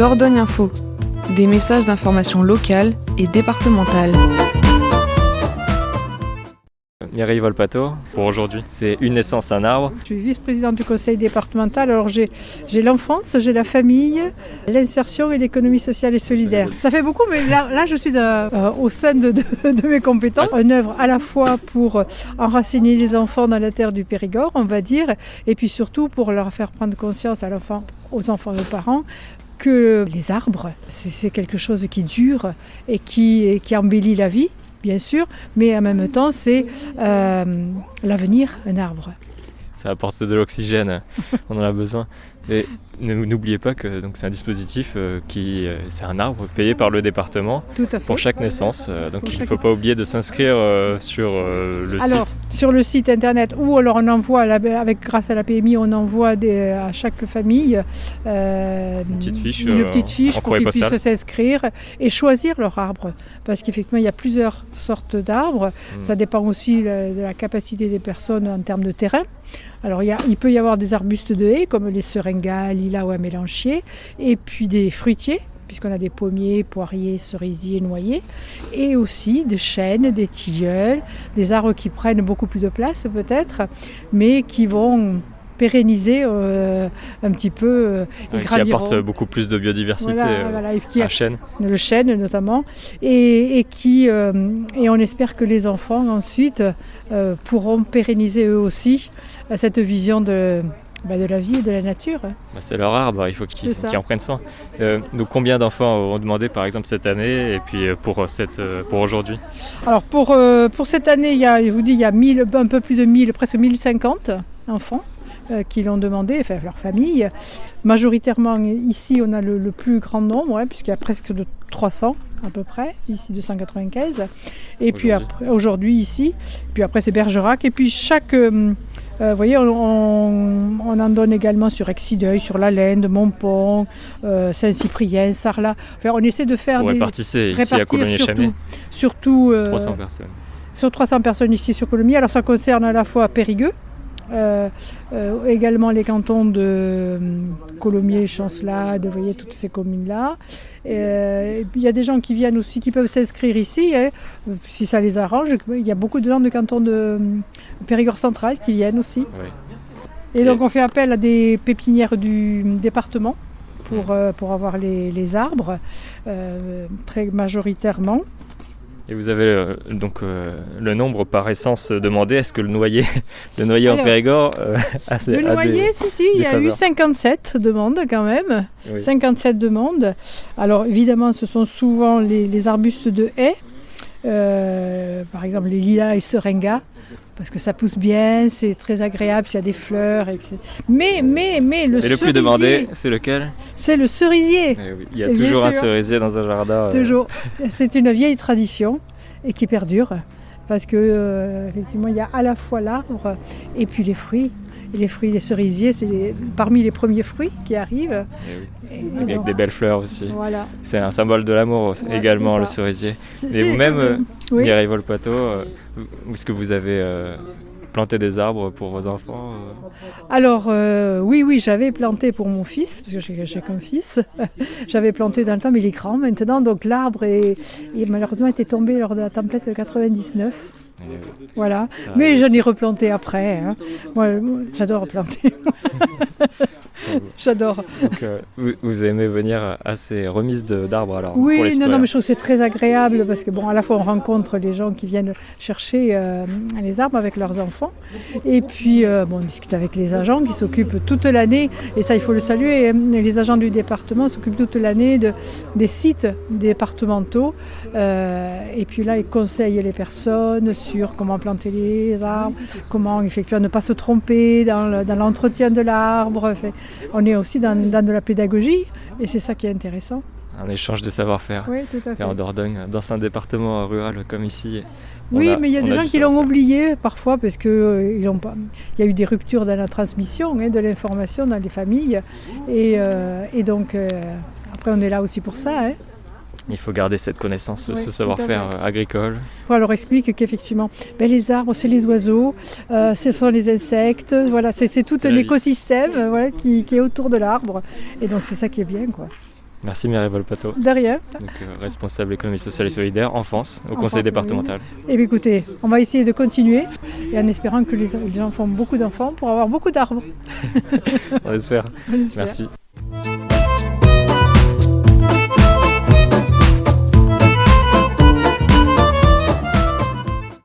Dordogne Info, des messages d'information locale et départementale. Mireille Volpato, pour aujourd'hui, c'est une naissance, un arbre. Je suis vice-présidente du conseil départemental, alors j'ai l'enfance, j'ai la famille, l'insertion et l'économie sociale et solidaire. Ça fait beaucoup, mais là je suis au sein de mes compétences. Une œuvre à la fois pour enraciner les enfants dans la terre du Périgord, on va dire, et puis surtout pour leur faire prendre conscience aux enfants et aux parents, que les arbres, c'est quelque chose qui dure et qui embellit la vie, bien sûr, mais en même temps, c'est l'avenir, un arbre. Ça apporte de l'oxygène, on en a besoin. Et n'oubliez pas que c'est un dispositif c'est un arbre payé par le département pour chaque naissance. Donc il ne faut pas oublier de s'inscrire sur le site. Sur le site internet, ou alors on envoie, grâce à la PMI, on envoie à chaque famille une petite fiche pour qu'ils puissent s'inscrire et choisir leur arbre. Parce qu'effectivement, il y a plusieurs sortes d'arbres. Ça dépend aussi de la capacité des personnes en termes de terrain. Alors il peut y avoir des arbustes de haies comme les seringas, lilas ou amélanchiers, et puis des fruitiers, puisqu'on a des pommiers, poiriers, cerisiers, noyers, et aussi des chênes, des tilleuls, des arbres qui prennent beaucoup plus de place peut-être, mais qui vont pérenniser un petit peu qui apporte beaucoup plus de biodiversité un chêne. Le chêne notamment, et on espère que les enfants ensuite pourront pérenniser eux aussi cette vision de la vie et de la nature. C'est leur arbre, il faut qu'ils en prennent soin. Donc combien d'enfants ont demandé par exemple cette année et puis pour aujourd'hui? Alors pour cette année, il y a un peu plus de 1000, presque 1050 enfants qui l'ont demandé, enfin leur famille. Majoritairement ici on a le plus grand nombre, puisqu'il y a presque de 300 à peu près, ici 295. Et puis après, aujourd'hui ici, puis après c'est Bergerac, et puis chaque... vous voyez, on en donne également sur Excideuil, sur la Lende, Montpont, Saint-Cyprien, Sarlat. Enfin, on essaie de faire répartir ici à Coulommiers-Châmé. Surtout 300 personnes. Sur 300 personnes ici sur Coulommiers. Alors ça concerne à la fois Périgueux, également les cantons de Coulommiers, Chancelade, vous voyez, toutes ces communes-là. Et puis il y a des gens qui viennent aussi, qui peuvent s'inscrire ici, si ça les arrange. Il y a beaucoup de gens de cantons de Périgord central qui viennent aussi. Oui. Et donc on fait appel à des pépinières du département pour avoir les arbres, très majoritairement. Et vous avez le nombre par essence demandé. Est-ce que le noyer en Périgord le noyer, il y a eu 57 demandes quand même. Oui. 57 demandes. Alors évidemment, ce sont souvent les arbustes de haies. Par exemple, les lilas et seringas. Parce que ça pousse bien, c'est très agréable, il y a des fleurs, etc. Mais le plus demandé, c'est lequel? C'est le cerisier. Oui, il y a toujours un cerisier dans un jardin. Toujours. C'est une vieille tradition et qui perdure. Parce que effectivement, il y a à la fois l'arbre et puis les fruits. Et les cerisiers, c'est parmi les premiers fruits qui arrivent. Avec des belles fleurs aussi. Voilà. C'est un symbole de l'amour également, le cerisier. Et vous-même, Mireille Volpato, est-ce que vous avez planté des arbres pour vos enfants? Alors oui, j'avais planté pour mon fils, parce que j'ai qu'un fils. J'avais planté dans le temps, mais il est grand maintenant, donc l'arbre malheureusement était tombé lors de la tempête de 99. Voilà, mais j'en ai replanté après. Moi, j'adore replanter. J'adore. Donc, vous aimez venir à ces remises d'arbres alors? Oui, pour les citoyens. mais je trouve que c'est très agréable parce que à la fois on rencontre les gens qui viennent chercher les arbres avec leurs enfants, et puis on discute avec les agents qui s'occupent toute l'année, et ça il faut le saluer. Les agents du département s'occupent toute l'année des sites départementaux, et puis là ils conseillent les personnes sur comment planter les arbres, comment effectivement ne pas se tromper dans l'entretien de l'arbre. On est aussi dans de la pédagogie, et c'est ça qui est intéressant. Un échange de savoir-faire. Oui, tout à fait. Et en Dordogne, dans un département rural comme ici. Mais il y a des gens qui l'ont oublié parfois parce qu'il y a eu des ruptures dans la transmission de l'information dans les familles. Et donc, après, on est là aussi pour ça. Il faut garder cette connaissance, ce savoir-faire agricole. On leur explique qu'effectivement, les arbres, c'est les oiseaux, ce sont les insectes, voilà, c'est tout un écosystème qui est autour de l'arbre. Et donc c'est ça qui est bien, quoi. Merci Mireille Volpato. De rien. Donc, responsable économie sociale et solidaire, enfance, au conseil départemental. Et bien écoutez, on va essayer de continuer et en espérant que les gens font beaucoup d'enfants pour avoir beaucoup d'arbres. On espère. Merci.